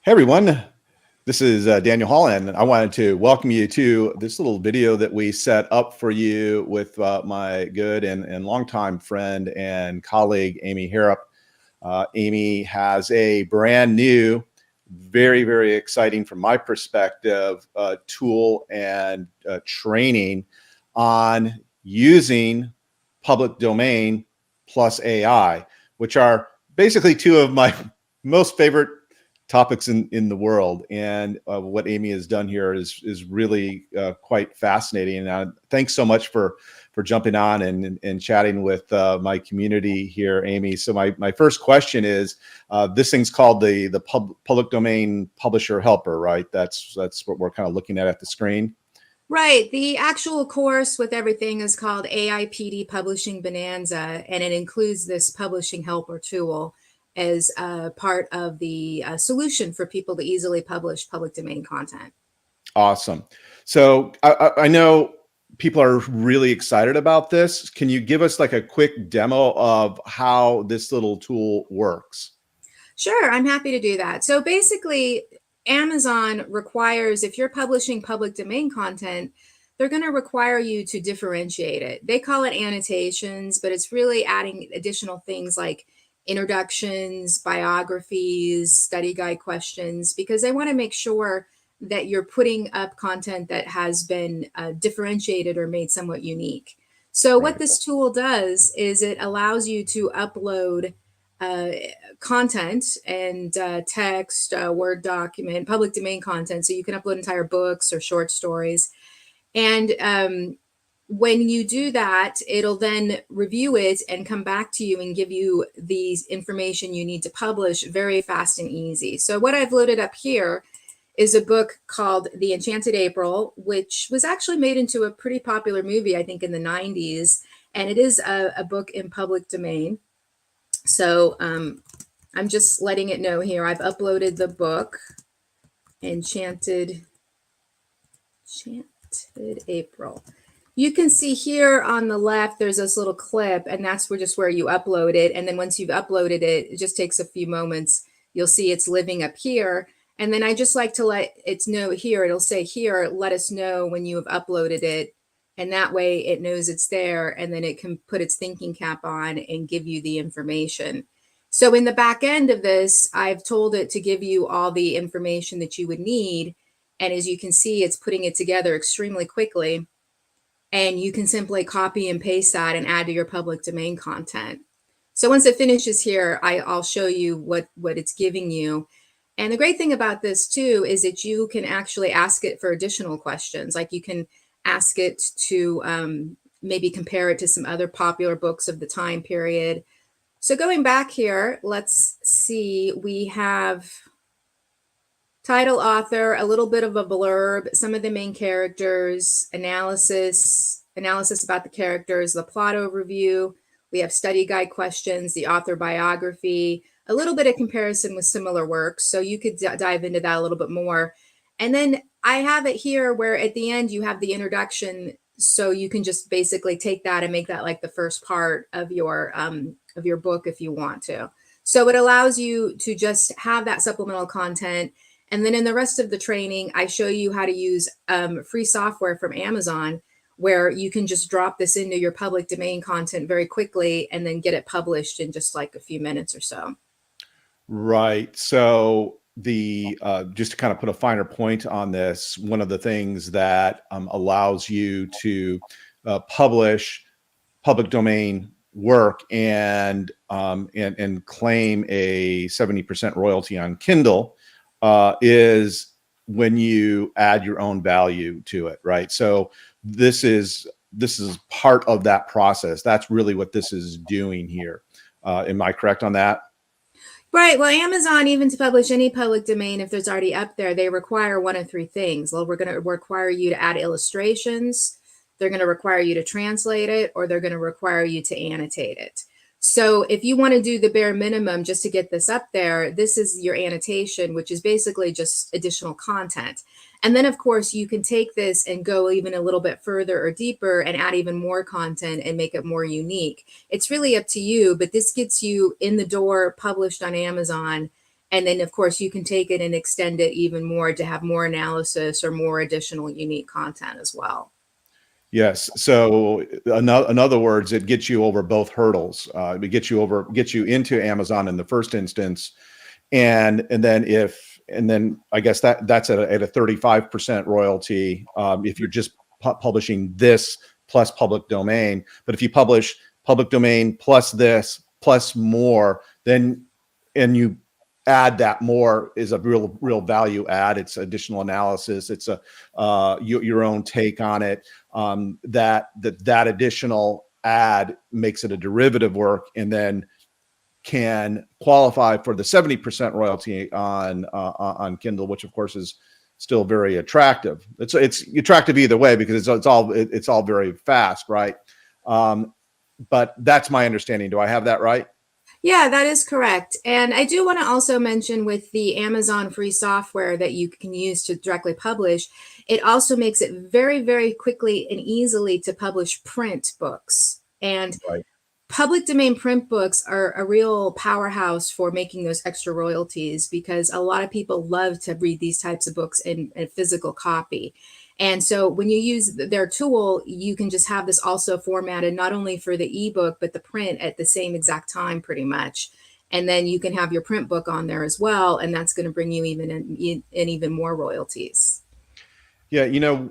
Hey everyone, this is Daniel Hall, and I wanted to welcome you to this little video that we set up for you with my good and longtime friend and colleague, Amy Harrop. Amy has a brand new, very exciting from my perspective, tool and training on using public domain plus AI, which are basically two of my most favorite topics in the world. And what Amy has done here is really quite fascinating. And thanks so much for jumping on and chatting with my community here, Amy. So my first question is, this thing's called the Public Domain Publisher Helper, right? That's what we're kind of looking at the screen. Right. The actual course with everything is called AIPD Publishing Bonanza, and it includes this publishing helper tool as part of the solution for people to easily publish public domain content. Awesome. So I know people are really excited about this. Can you give us like a quick demo of how this little tool works? Sure, I'm happy to do that. So basically, Amazon requires, if you're publishing public domain content, they're going to require you to differentiate it. They call it annotations, but it's really adding additional things like introductions, biographies, study guide questions, because they want to make sure that you're putting up content that has been differentiated or made somewhat unique. So what this tool does is it allows you to upload content and text, Word document, public domain content. So you can upload entire books or short stories. And when you do that, it'll then review it and come back to you and give you the information you need to publish very fast and easy. So what I've loaded up here is a book called The Enchanted April, which was actually made into a pretty popular movie, I think, in the 90s. And it is a book in public domain. So I'm just letting it know here. I've uploaded the book, Enchanted April. You can see here on the left, there's this little clip, and that's just where you upload it. And then once you've uploaded it, it just takes a few moments. You'll see it's living up here. And then I just like to let it know here, it'll say here, let us know when you have uploaded it. And that way it knows it's there, and then it can put its thinking cap on and give you the information. So in the back end of this, I've told it to give you all the information that you would need. And as you can see, it's putting it together extremely quickly. And you can simply copy and paste that and add to your public domain content. So once it finishes here, I'll show you what it's giving you. And the great thing about this too is that you can actually ask it for additional questions. Like you can ask it to maybe compare it to some other popular books of the time period. So going back here, let's see, we have title, author, a little bit of a blurb, some of the main characters, analysis about the characters, the plot overview. We have study guide questions, the author biography, a little bit of comparison with similar works. So you could dive into that a little bit more. And then I have it here where at the end you have the introduction. So you can just basically take that and make that like the first part of your book if you want to. So it allows you to just have that supplemental content. And then in the rest of the training, I show you how to use free software from Amazon, where you can just drop this into your public domain content very quickly and then get it published in just like a few minutes or so. Right. So just to kind of put a finer point on this, one of the things that allows you to publish public domain work and claim a 70% royalty on Kindle is when you add your own value to it, right? So this is part of that process. That's really what this is doing here. Am I correct on that? Right. Well, Amazon, even to publish any public domain, if there's already up there, they require one of three things. Well, we're going to require you to add illustrations. They're going to require you to translate it, or they're going to require you to annotate it. So if you want to do the bare minimum just to get this up there, this is your annotation, which is basically just additional content. And then, of course, you can take this and go even a little bit further or deeper and add even more content and make it more unique. It's really up to you, but this gets you in the door, published on Amazon, And then, of course, you can take it and extend it even more to have more analysis or more additional unique content as well. Yes. So in other words, it gets you over both hurdles. It gets you into Amazon in the first instance, and then I guess that's at a 35% royalty if you're just publishing this plus public domain. But if you publish public domain plus this plus more, then and you add that more is a real value add. It's additional analysis. It's your own take on it. That additional add makes it a derivative work, and then can qualify for the 70% royalty on Kindle, which of course is still very attractive. It's attractive either way because it's all very fast, right? But that's my understanding. Do I have that right? Yeah, that is correct. And I do want to also mention with the Amazon free software that you can use to directly publish, it also makes it very, very quickly and easily to publish print books. And Right. public domain print books are a real powerhouse for making those extra royalties because a lot of people love to read these types of books in a physical copy. And so when you use their tool, you can just have this also formatted not only for the ebook, but the print at the same exact time, pretty much. And then you can have your print book on there as well. And that's going to bring you even more royalties. Yeah,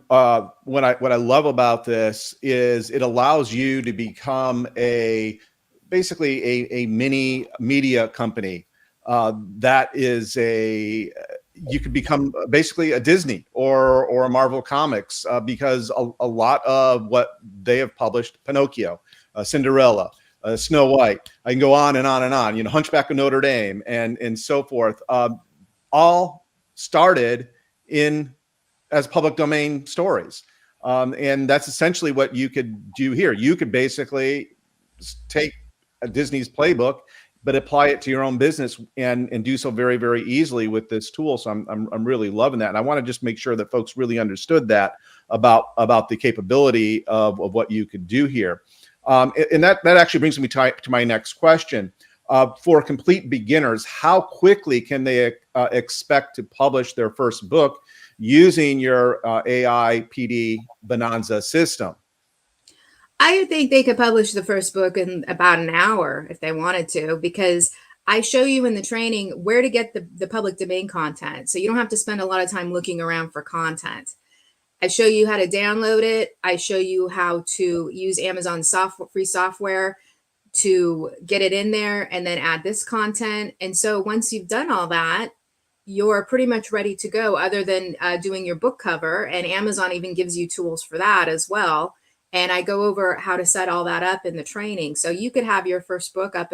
what I love about this is it allows you to become basically a mini media company. That is you could become basically a Disney or a Marvel Comics because a lot of what they have published, Pinocchio, Cinderella, Snow White, I can go on and on and on. Hunchback of Notre Dame and so forth, all started as public domain stories. And that's essentially what you could do here. You could basically take a Disney's playbook, but apply it to your own business and do so very, very easily with this tool. So I'm really loving that. And I want to just make sure that folks really understood that about the capability of what you could do here. And that actually brings me to my next question. For complete beginners, how quickly can they expect to publish their first book using your AIPD Bonanza system? I think they could publish the first book in about an hour if they wanted to, because I show you in the training where to get the public domain content. So you don't have to spend a lot of time looking around for content. I show you how to download it. I show you how to use Amazon free software to get it in there and then add this content. And so once you've done all that, you're pretty much ready to go, other than doing your book cover. And Amazon even gives you tools for that as well. And I go over how to set all that up in the training. So you could have your first book up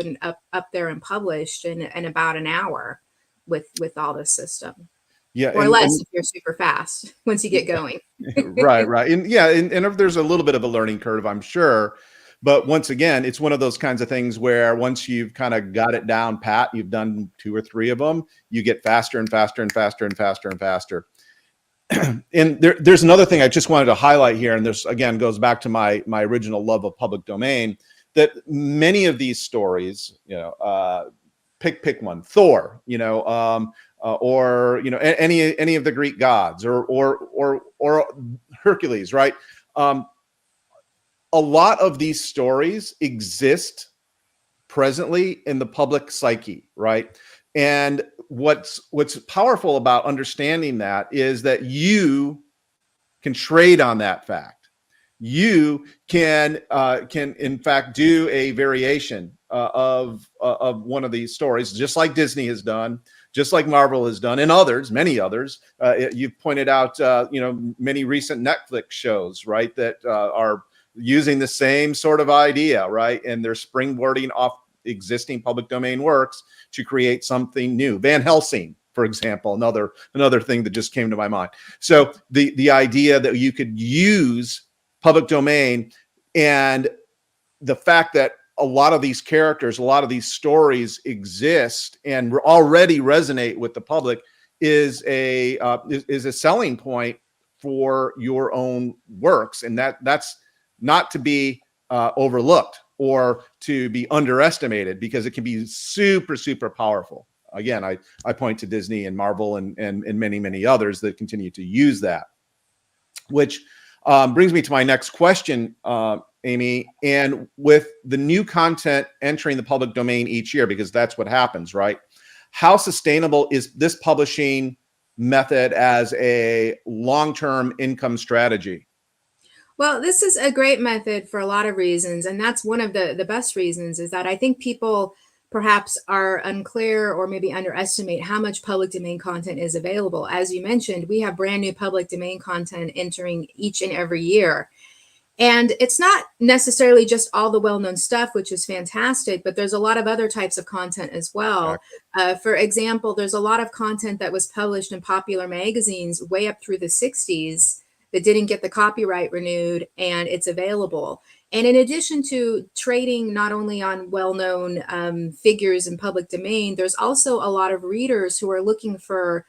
there and published in about an hour with all this system. Yeah, or less if you're super fast once you get going. Right. And yeah, and if there's a little bit of a learning curve, I'm sure. But once again, it's one of those kinds of things where once you've kind of got it down pat, you've done 2 or 3 of them, you get faster and faster and faster and faster and faster. And there's another thing I just wanted to highlight here, and this again goes back to my original love of public domain, that many of these stories, pick one, Thor, or any of the Greek gods, or Hercules, right? A lot of these stories exist presently in the public psyche, right? And what's powerful about understanding that is that you can trade on that fact. You can in fact do a variation of one of these stories, just like Disney has done, just like Marvel has done, and many others. You've pointed out, many recent Netflix shows, right, that are using the same sort of idea, right? And they're springboarding off existing public domain works to create something new. Van Helsing, for example, another thing that just came to my mind. So the idea that you could use public domain, and the fact that a lot of these characters, a lot of these stories exist and already resonate with the public is a selling point for your own works, and that's not to be overlooked or to be underestimated, because it can be super, super powerful. again, I point to Disney and Marvel and many, many others that continue to use that, which brings me to my next question, Amy. And with the new content entering the public domain each year, because that's what happens, right? How sustainable is this publishing method as a long-term income strategy? Well, this is a great method for a lot of reasons. And that's one of the best reasons, is that I think people perhaps are unclear or maybe underestimate how much public domain content is available. As you mentioned, we have brand new public domain content entering each and every year. And it's not necessarily just all the well-known stuff, which is fantastic, but there's a lot of other types of content as well. For example, there's a lot of content that was published in popular magazines way up through the 60s that didn't get the copyright renewed, and it's available. And in addition to trading not only on well-known figures in public domain, there's also a lot of readers who are looking for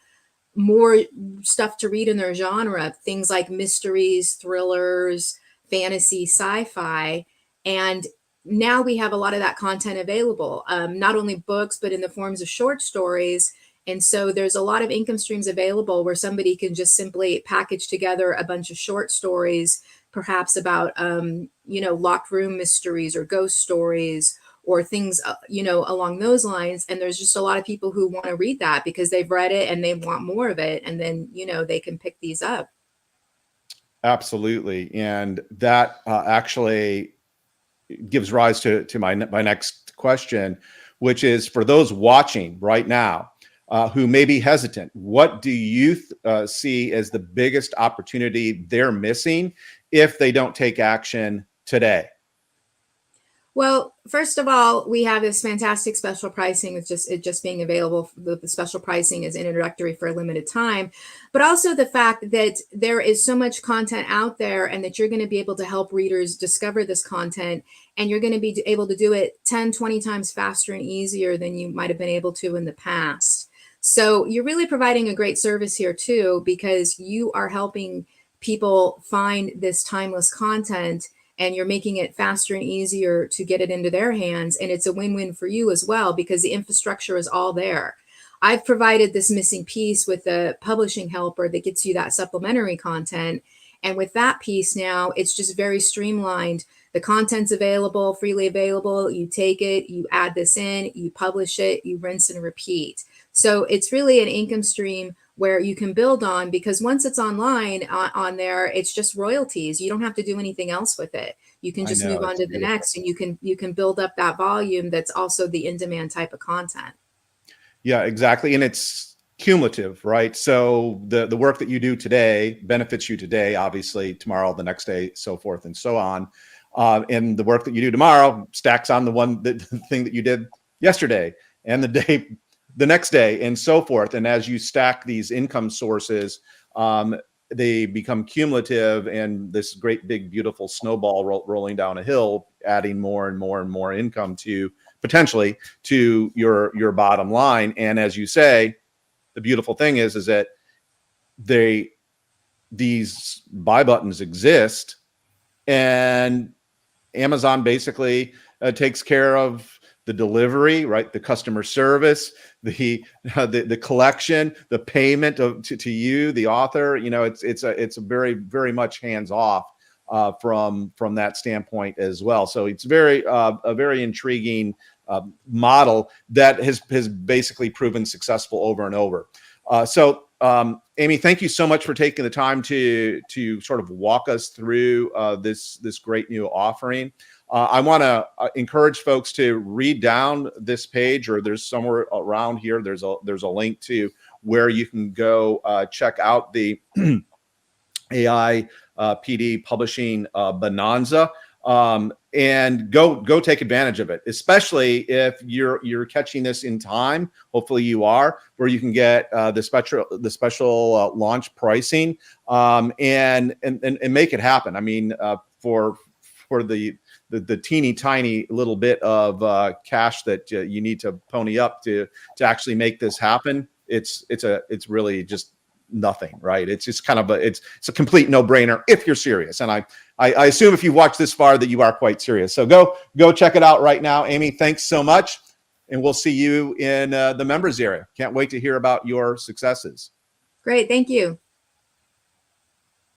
more stuff to read in their genre, things like mysteries, thrillers, fantasy, sci-fi. And now we have a lot of that content available, not only books, but in the forms of short stories. And so there's a lot of income streams available where somebody can just simply package together a bunch of short stories, perhaps about, locked room mysteries or ghost stories or things, along those lines. And there's just a lot of people who want to read that because they've read it and they want more of it. And then, they can pick these up. Absolutely. And that actually gives rise to my next question, which is for those watching right now who may be hesitant, what do you see as the biggest opportunity they're missing if they don't take action today? Well, first of all, we have this fantastic special pricing. It's just being available. The special pricing is introductory for a limited time, but also the fact that there is so much content out there and that you're going to be able to help readers discover this content, and you're going to be able to do it 10, 20 times faster and easier than you might have been able to in the past. So you're really providing a great service here too, because you are helping people find this timeless content, and you're making it faster and easier to get it into their hands. And it's a win-win for you as well, because the infrastructure is all there. I've provided this missing piece with the publishing helper that gets you that supplementary content. And with that piece now, it's just very streamlined. The content's available, freely available. You take it, you add this in, you publish it, you rinse and repeat. So it's really an income stream where you can build on, because once it's online on there, it's just royalties. You don't have to do anything else with it. You can just move on to the next, and you can build up that volume that's also the in-demand type of content. Yeah, exactly. And it's cumulative, right? So the work that you do today benefits you today, obviously tomorrow, the next day, so forth and so on. And the work that you do tomorrow stacks on the thing that you did yesterday and the next day and so forth. And as you stack these income sources, they become cumulative, and this great big beautiful snowball rolling down a hill, adding more and more and more income to potentially to your bottom line. And as you say, the beautiful thing is that these buy buttons exist, and Amazon basically takes care of the delivery, right? The customer service, the collection, the payment to you, the author. It's a very, very much hands off from that standpoint as well. So it's a very intriguing model that has basically proven successful over and over. So Amy, thank you so much for taking the time to sort of walk us through this great new offering. I want to encourage folks to read down this page, or there's somewhere around here, there's a link to where you can go check out the AIPD Publishing Bonanza, and go take advantage of it, especially if you're catching this in time. Hopefully you are, where you can get the special launch pricing, and make it happen. I mean, for the teeny tiny little bit of cash that you need to pony up to actually make this happen, it's really just nothing, right? It's just kind of it's a complete no-brainer if you're serious. And I assume if you've watched this far that you are quite serious. So go check it out right now. Amy, thanks so much. and we'll see you in the members area. Can't wait to hear about your successes. Great. Thank you.